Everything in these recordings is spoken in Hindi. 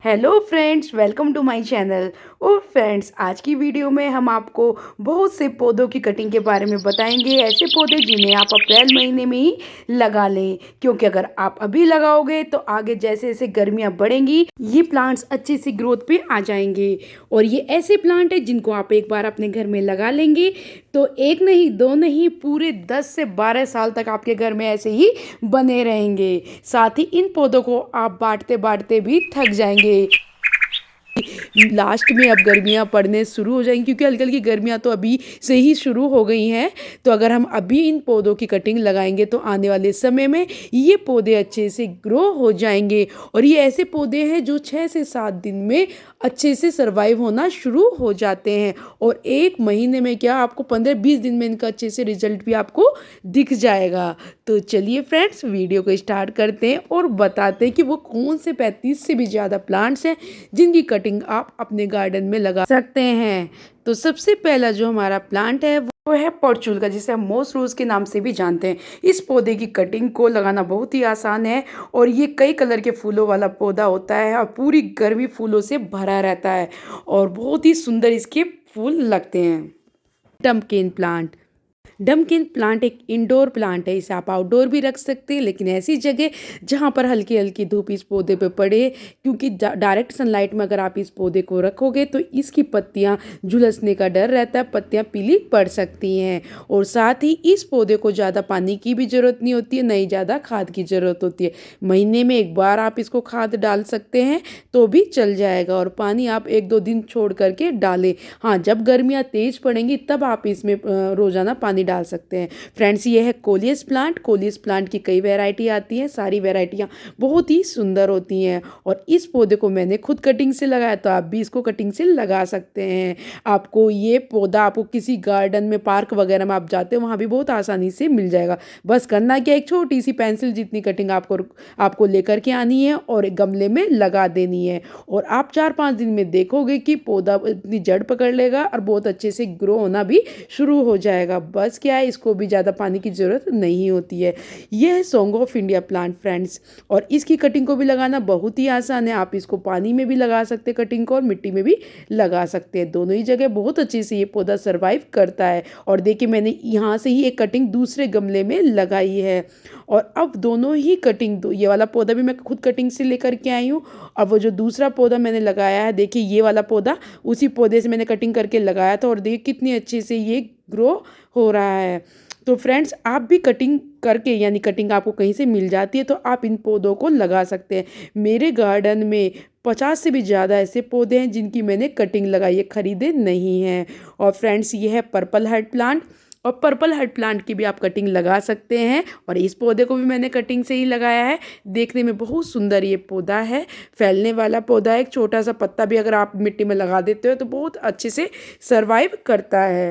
Hello friends, welcome to my channel. और फ्रेंड्स, आज की वीडियो में हम आपको बहुत से पौधों की कटिंग के बारे में बताएंगे। ऐसे पौधे जिन्हें आप अप्रैल महीने में ही लगा लें, क्योंकि अगर आप अभी लगाओगे तो आगे जैसे जैसे गर्मियां बढ़ेंगी ये प्लांट्स अच्छे से ग्रोथ पे आ जाएंगे। और ये ऐसे प्लांट है जिनको आप एक बार अपने घर में लगा लेंगे तो एक नहीं दो नहीं पूरे 10 से 12 साल तक आपके घर में ऐसे ही बने रहेंगे। साथ ही इन पौधों को आप बांटते बांटते भी थक जाएंगे। लास्ट में अब गर्मियाँ पड़ने शुरू हो जाएंगी, क्योंकि हल्की हल्की गर्मियाँ तो अभी से ही शुरू हो गई हैं। तो अगर हम अभी इन पौधों की कटिंग लगाएंगे तो आने वाले समय में ये पौधे अच्छे से ग्रो हो जाएंगे। और ये ऐसे पौधे हैं जो 6 से 7 दिन में अच्छे से सर्वाइव होना शुरू हो जाते हैं। और एक महीने में क्या, आपको 15-20 दिन में इनका अच्छे से रिजल्ट भी आपको दिख जाएगा। तो चलिए फ्रेंड्स, वीडियो को स्टार्ट करते हैं और बताते हैं कि वो कौन से 35 से भी ज़्यादा प्लांट्स हैं जिनकी कटिंग आप अपने गार्डन में लगा सकते हैं। तो सबसे पहला जो हमारा प्लांट है वो है पोर्चुगल का, जिसे हम मोस रोज के नाम से भी जानते हैं। इस पौधे की कटिंग को लगाना बहुत ही आसान है और ये कई कलर के फूलों वाला पौधा होता है और पूरी गर्मी फूलों से भरा रहता है और बहुत ही सुंदर इसके फूल लगते हैं। डम्पकिन प्लांट। डम्पकिन प्लांट एक इंडोर प्लांट है। इसे आप आउटडोर भी रख सकते हैं, लेकिन ऐसी जगह जहाँ पर हल्की हल्की धूप इस पौधे पे पड़े, क्योंकि डायरेक्ट सनलाइट में अगर आप इस पौधे को रखोगे तो इसकी पत्तियाँ झुलसने का डर रहता है, पत्तियाँ पीली पड़ सकती हैं। और साथ ही इस पौधे को ज़्यादा पानी की भी ज़रूरत नहीं होती है, नहीं ज़्यादा खाद की ज़रूरत होती है। महीने में एक बार आप इसको खाद डाल सकते हैं तो भी चल जाएगा, और पानी आप 1-2 दिन छोड़ करके डालें। हाँ, जब गर्मियाँ तेज़ पड़ेंगी तब आप इसमें रोज़ाना पानी डाल सकते हैं। फ्रेंड्स, ये है कोलियस प्लांट। कोलियस प्लांट की कई वैरायटी आती हैं, सारी वैरायटियाँ बहुत ही सुंदर होती हैं। और इस पौधे को मैंने खुद कटिंग से लगाया, तो आप भी इसको कटिंग से लगा सकते हैं। आपको ये पौधा आपको किसी गार्डन में, पार्क वगैरह में आप जाते हो वहाँ भी बहुत आसानी से मिल जाएगा। बस करना क्या, एक छोटी सी पेंसिल जितनी कटिंग आपको लेकर के आनी है और गमले में लगा देनी है। और आप 4-5 दिन में देखोगे कि पौधा इतनी जड़ पकड़ लेगा और बहुत अच्छे से ग्रो होना भी शुरू हो जाएगा। बस क्या है, इसको भी ज़्यादा पानी की ज़रूरत नहीं होती है। यह है song of India plant friends, और इसकी कटिंग को भी लगाना बहुत ही आसान है। आप इसको पानी में भी लगा सकते हैं कटिंग को, और मिट्टी में भी लगा सकते हैं। दोनों ही जगह बहुत अच्छे से ये पौधा सर्वाइव करता है। और देखिए, मैंने यहाँ से ही एक कटिंग दूसरे गमले में लगाई है। और अब दोनों ही कटिंग, ये वाला पौधा भी मैं खुद कटिंग से लेकर के आई हूँ, और वो जो दूसरा पौधा मैंने लगाया है, देखिए ये वाला पौधा उसी पौधे से मैंने कटिंग करके लगाया था। और देखिए कितनी अच्छे से ये ग्रो हो रहा है। तो फ्रेंड्स, आप भी कटिंग करके, यानी कटिंग आपको कहीं से मिल जाती है तो आप इन पौधों को लगा सकते हैं। मेरे गार्डन में 50 से भी ज़्यादा ऐसे पौधे हैं जिनकी मैंने कटिंग लगाई है, खरीदे नहीं हैं। और फ्रेंड्स, ये है पर्पल हार्ट प्लांट, और पर्पल हार्ट प्लांट की भी आप कटिंग लगा सकते हैं। और इस पौधे को भी मैंने कटिंग से ही लगाया है। देखने में बहुत सुंदर ये पौधा है, फैलने वाला पौधा है। एक छोटा सा पत्ता भी अगर आप मिट्टी में लगा देते हो तो बहुत अच्छे से सर्वाइव करता है।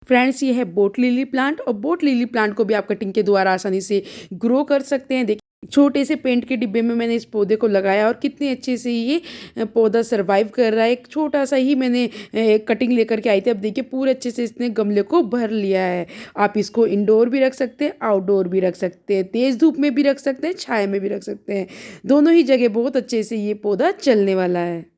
फ्रेंड्स, ये है बोट लिली प्लांट, और बोट लिली प्लांट को भी आप कटिंग के द्वारा आसानी से ग्रो कर सकते हैं। देखिए, छोटे से पेंट के डिब्बे में मैंने इस पौधे को लगाया और कितने अच्छे से ये पौधा सरवाइव कर रहा है। एक छोटा सा ही मैंने कटिंग लेकर के आई थी, अब देखिए पूरे अच्छे से इसने गमले को भर लिया है। आप इसको इंडोर भी रख सकते हैं, आउटडोर भी रख सकते हैं, तेज़ धूप में भी रख सकते हैं, छाया में भी रख सकते हैं। दोनों ही जगह बहुत अच्छे से ये पौधा चलने वाला है।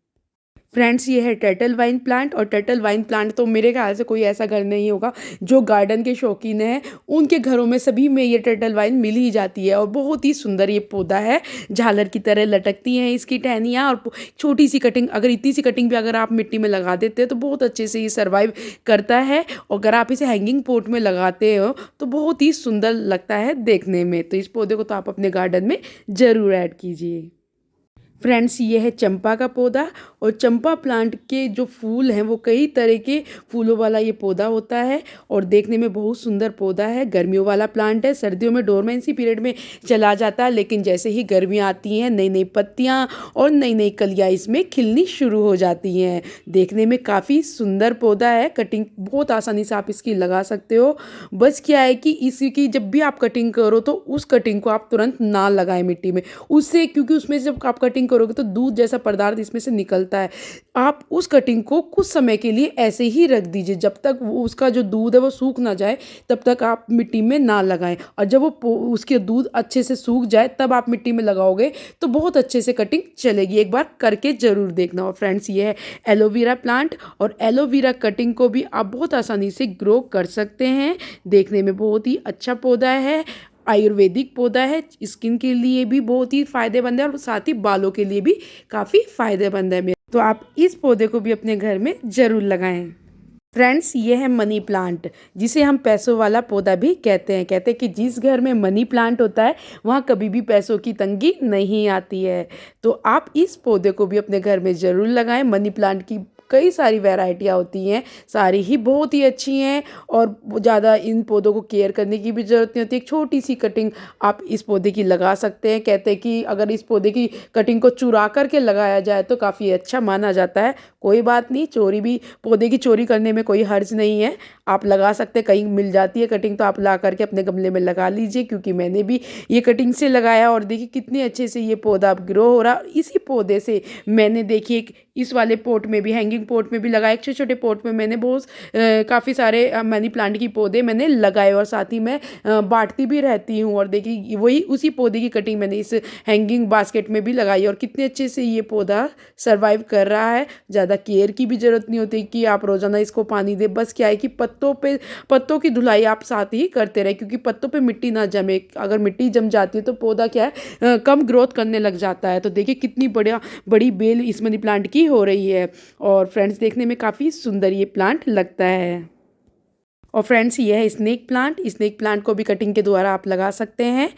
फ्रेंड्स, ये है टर्टल वाइन प्लांट, और टर्टल वाइन प्लांट तो मेरे ख्याल से कोई ऐसा घर नहीं होगा जो गार्डन के शौकीन है, उनके घरों में सभी में ये टर्टल वाइन मिल ही जाती है। और बहुत ही सुंदर ये पौधा है, झालर की तरह लटकती हैं इसकी टहनियाँ। और छोटी सी कटिंग, अगर इतनी सी कटिंग भी अगर आप मिट्टी में लगा देते हैं तो बहुत अच्छे से ये सर्वाइव करता है। और अगर आप इसे हैंगिंग पॉट में लगाते हो तो बहुत ही सुंदर लगता है देखने में। तो इस पौधे को तो आप अपने गार्डन में ज़रूर ऐड कीजिए। फ्रेंड्स, ये है चंपा का पौधा, और चंपा प्लांट के जो फूल हैं वो कई तरह के फूलों वाला ये पौधा होता है और देखने में बहुत सुंदर पौधा है। गर्मियों वाला प्लांट है, सर्दियों में डोरमेंसी पीरियड में चला जाता है, लेकिन जैसे ही गर्मियाँ आती हैं नई नई पत्तियाँ और नई नई कलियाँ इसमें खिलनी शुरू हो जाती हैं। देखने में काफ़ी सुंदर पौधा है, कटिंग बहुत आसानी से आप इसकी लगा सकते हो। बस क्या है कि इसकी जब भी आप कटिंग करो तो उस कटिंग को आप तुरंत ना लगाएं मिट्टी में, उससे, क्योंकि उसमें जब आप कटिंग कटिंग करोगे तो दूध जैसा पदार्थ इसमें से निकलता है। आप उस कटिंग को कुछ समय के लिए ऐसे ही रख दीजिए, जब तक उसका जो दूध है वो सूख ना जाए तब तक आप मिट्टी में ना लगाएं। और जब वो उसके दूध अच्छे से सूख जाए तब आप मिट्टी में लगाओगे तो बहुत अच्छे से कटिंग चलेगी। एक बार करके ज़रूर देखना। और फ्रेंड्स, ये है एलोवेरा प्लांट, और एलोवेरा कटिंग को भी आप बहुत आसानी से ग्रो कर सकते हैं। देखने में बहुत ही अच्छा पौधा है, आयुर्वेदिक पौधा है, स्किन के लिए भी बहुत ही फ़ायदेमंद है और साथ ही बालों के लिए भी काफ़ी फ़ायदेमंद है। तो आप इस पौधे को भी अपने घर में ज़रूर लगाएं। फ्रेंड्स, ये है मनी प्लांट, जिसे हम पैसों वाला पौधा भी कहते हैं कि जिस घर में मनी प्लांट होता है वहाँ कभी भी पैसों की तंगी नहीं आती है। तो आप इस पौधे को भी अपने घर में ज़रूर लगाएं। मनी प्लांट की कई सारी वैरायटियाँ होती हैं, सारी ही बहुत ही अच्छी हैं और ज़्यादा इन पौधों को केयर करने की भी ज़रूरत नहीं होती। एक छोटी सी कटिंग आप इस पौधे की लगा सकते हैं। कहते हैं कि अगर इस पौधे की कटिंग को चुरा करके लगाया जाए तो काफ़ी अच्छा माना जाता है। कोई बात नहीं, पौधे की चोरी करने में कोई हर्ज नहीं है। आप लगा सकते हैं, कहीं मिल जाती है कटिंग तो आप ला करके अपने गमले में लगा लीजिए, क्योंकि मैंने भी ये कटिंग से लगाया और देखिए कितने अच्छे से ये पौधा अब ग्रो हो रहा। इसी पौधे से मैंने देखिए इस वाले पॉट में भी, हैंगिंग पॉट में भी लगाए, छोटे छोटे पॉट में मैंने बहुत काफ़ी सारे मनी प्लांट की पौधे मैंने लगाए और साथ ही मैं बांटती भी रहती हूँ। और देखिए वही उसी पौधे की कटिंग मैंने इस हैंगिंग बास्केट में भी लगाई और कितने अच्छे से ये पौधा सर्वाइव कर रहा है। ज़्यादा केयर की भी ज़रूरत नहीं होती कि आप रोज़ाना इसको पानी दे। बस क्या है कि पत्तों की धुलाई आप साथ ही करते रहे, क्योंकि पत्तों पे मिट्टी ना जमे। अगर मिट्टी जम जाती है तो पौधा क्या है कम ग्रोथ करने लग जाता है। तो देखिए कितनी बड़ी बेल इस मनी प्लांट की हो रही है। और फ्रेंड्स, देखने में काफ़ी सुंदर ये प्लांट लगता है। और फ्रेंड्स, ये है स्नेक प्लांट को भी कटिंग के द्वारा आप लगा सकते हैं।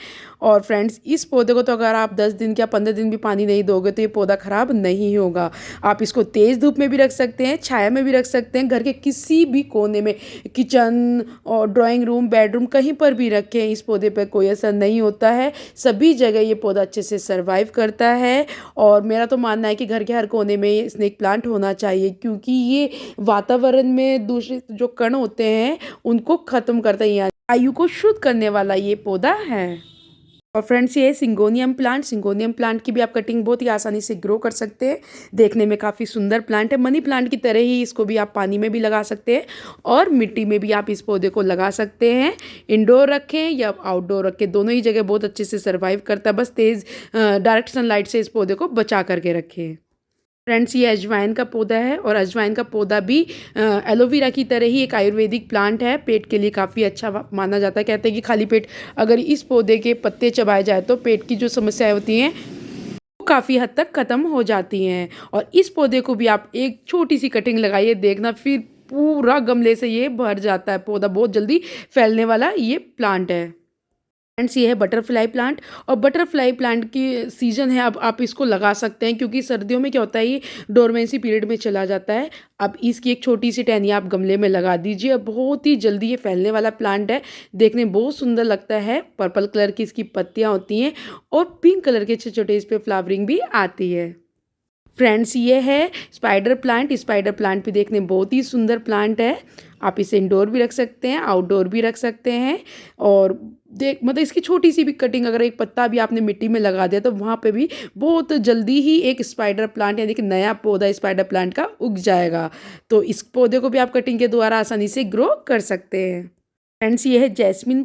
और फ्रेंड्स, इस पौधे को तो अगर आप 10 दिन या 15 दिन भी पानी नहीं दोगे तो ये पौधा ख़राब नहीं होगा। आप इसको तेज़ धूप में भी रख सकते हैं, छाया में भी रख सकते हैं, घर के किसी भी कोने में, किचन और ड्राइंग रूम, बेडरूम, कहीं पर भी रखें, इस पौधे पर कोई असर नहीं होता है। सभी जगह ये पौधा अच्छे से सर्वाइव करता है। और मेरा तो मानना है कि घर के हर कोने में ये स्नेक प्लांट होना चाहिए, क्योंकि ये वातावरण में दूषित जो कण होते हैं उनको ख़त्म करता है, यानी वायु को शुद्ध करने वाला ये पौधा है। और फ्रेंड्स, ये सिंगोनियम प्लांट की भी आप कटिंग बहुत ही आसानी से ग्रो कर सकते हैं। देखने में काफ़ी सुंदर प्लांट है, मनी प्लांट की तरह ही इसको भी आप पानी में भी लगा सकते हैं और मिट्टी में भी आप इस पौधे को लगा सकते हैं। इंडोर रखें या आउटडोर रखें, दोनों ही जगह बहुत अच्छे से सर्वाइव करता है। बस तेज़ डायरेक्ट सनलाइट से इस पौधे को बचा करके रखें। फ्रेंड्स, ये अजवाइन का पौधा है और अजवाइन का पौधा भी एलोवेरा की तरह ही एक आयुर्वेदिक प्लांट है। पेट के लिए काफ़ी अच्छा माना जाता है। कहते हैं कि खाली पेट अगर इस पौधे के पत्ते चबाए जाए तो पेट की जो समस्याएं होती हैं वो काफ़ी हद तक ख़त्म हो जाती हैं। और इस पौधे को भी आप एक छोटी सी कटिंग लगाइए, देखना फिर पूरा गमले से ये भर जाता है। पौधा बहुत जल्दी फैलने वाला ये प्लांट है। फ्रेंड्स, ये है बटरफ्लाई प्लांट, और बटरफ्लाई प्लांट की सीज़न है, अब आप इसको लगा सकते हैं, क्योंकि सर्दियों में क्या होता है ये डोरमेंसी पीरियड में चला जाता है। अब इसकी एक छोटी सी टहनियाँ आप गमले में लगा दीजिए और बहुत ही जल्दी ये फैलने वाला प्लांट है। देखने में बहुत सुंदर लगता है। पर्पल कलर की इसकी पत्तियाँ होती हैं और पिंक कलर के छोटे छोटे इस पर फ्लावरिंग भी आती है। फ्रेंड्स, ये है स्पाइडर प्लांट भी देखने में बहुत ही सुंदर प्लांट है। आप इसे इंडोर भी रख सकते हैं, आउटडोर भी रख सकते हैं। और मतलब इसकी छोटी सी भी कटिंग, अगर एक पत्ता भी आपने मिट्टी में लगा दिया तो वहाँ पे भी बहुत जल्दी ही एक स्पाइडर प्लांट यानी कि नया पौधा स्पाइडर प्लांट का उग जाएगा। तो इस पौधे को भी आप कटिंग के द्वारा आसानी से ग्रो कर सकते हैं। फ्रेंड्स, ये है जैस्मिन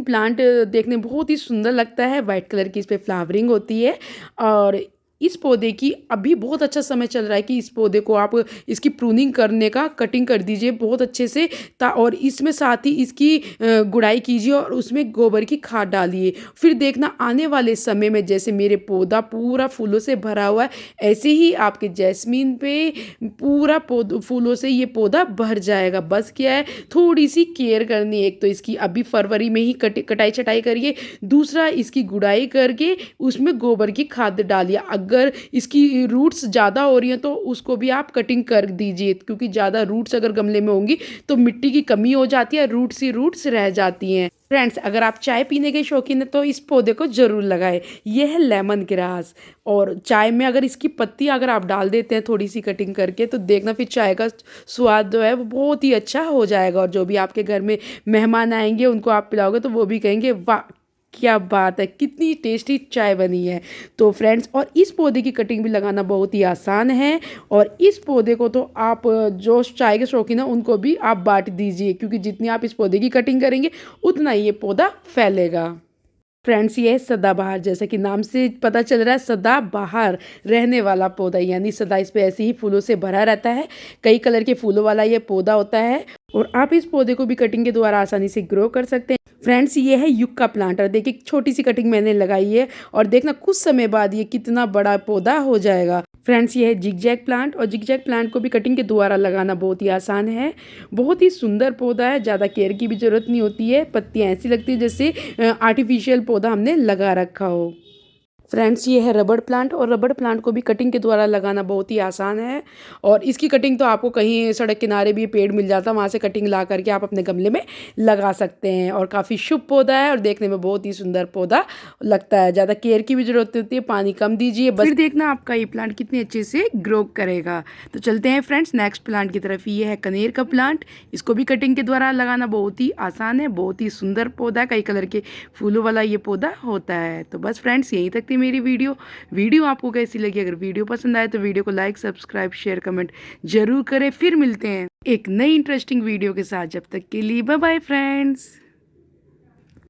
प्लांट देखने में बहुत ही सुंदर लगता है। वाइट कलर की इस पर फ्लावरिंग होती है। और इस पौधे की अभी बहुत अच्छा समय चल रहा है कि इस पौधे को आप इसकी प्रूनिंग करने का, कटिंग कर दीजिए बहुत अच्छे से, और इसमें साथ ही इसकी गुड़ाई कीजिए और उसमें गोबर की खाद डालिए। फिर देखना आने वाले समय में जैसे मेरे पौधा पूरा फूलों से भरा हुआ है, ऐसे ही आपके जैस्मीन पे पूरा फूलों से ये पौधा भर जाएगा। बस क्या है, थोड़ी सी केयर करनी है। एक तो इसकी अभी फरवरी में ही कटाई छटाई करिए, दूसरा इसकी गुड़ाई करके उसमें गोबर की खाद डालिए। अगर इसकी रूट्स ज़्यादा हो रही हैं तो उसको भी आप कटिंग कर दीजिए, क्योंकि ज़्यादा रूट्स अगर गमले में होंगी तो मिट्टी की कमी हो जाती है, रूट्स ही रूट्स रह जाती हैं। फ्रेंड्स, अगर आप चाय पीने के शौकीन हैं तो इस पौधे को ज़रूर लगाएं। यह है लेमन ग्रास, और चाय में अगर इसकी पत्ती अगर आप डाल देते हैं थोड़ी सी कटिंग करके तो देखना फिर चाय का स्वाद जो है वो बहुत ही अच्छा हो जाएगा। और जो भी आपके घर में मेहमान आएंगे उनको आप पिलाओगे तो वो भी कहेंगे वाह क्या बात है, कितनी टेस्टी चाय बनी है। तो फ्रेंड्स, और इस पौधे की कटिंग भी लगाना बहुत ही आसान है, और इस पौधे को तो आप जो चाय के शौकीन हैं उनको भी आप बांट दीजिए, क्योंकि जितनी आप इस पौधे की कटिंग करेंगे उतना ही ये पौधा फैलेगा। फ्रेंड्स, ये है सदाबहार, जैसा कि नाम से पता चल रहा है सदाबहार रहने वाला पौधा, यानी सदा इस पे ऐसे ही फूलों से भरा रहता है। कई कलर के फूलों वाला ये पौधा होता है, और आप इस पौधे को भी कटिंग के द्वारा आसानी से ग्रो कर सकते हैं। फ्रेंड्स, ये है युक्का प्लांटर। देखिए छोटी सी कटिंग मैंने लगाई है, और देखना कुछ समय बाद ये कितना बड़ा पौधा हो जाएगा। फ्रेंड्स, ये है जिगजैग प्लांट, और जिगजैग प्लांट को भी कटिंग के द्वारा लगाना बहुत ही आसान है। बहुत ही सुंदर पौधा है, ज़्यादा केयर की भी ज़रूरत नहीं होती है। पत्तियाँ ऐसी लगती है जैसे आर्टिफिशियल पौधा हमने लगा रखा हो। फ्रेंड्स, ये है रबड़ प्लांट, और रबड़ प्लांट को भी कटिंग के द्वारा लगाना बहुत ही आसान है, और इसकी कटिंग तो आपको कहीं सड़क किनारे भी पेड़ मिल जाता है, वहाँ से कटिंग ला करके आप अपने गमले में लगा सकते हैं। और काफ़ी शुभ पौधा है, और देखने में बहुत ही सुंदर पौधा लगता है। ज़्यादा केयर की भी ज़रूरत होती है, पानी कम दीजिए बस, फिर देखना आपका ये प्लांट कितने अच्छे से ग्रो करेगा। तो चलते हैं फ्रेंड्स नेक्स्ट प्लांट की तरफ। ये है कनेर का प्लांट। इसको भी कटिंग के द्वारा लगाना बहुत ही आसान है, बहुत ही सुंदर पौधा, कई कलर के फूलों वाला ये पौधा होता है। तो बस फ्रेंड्स, यहीं तक थी मेरी वीडियो आपको कैसी लगी? अगर वीडियो पसंद आए तो वीडियो को लाइक, सब्सक्राइब, शेयर, कमेंट जरूर करें। फिर मिलते हैं एक नई इंटरेस्टिंग वीडियो के साथ। जब तक के लिए बाय बाय फ्रेंड्स।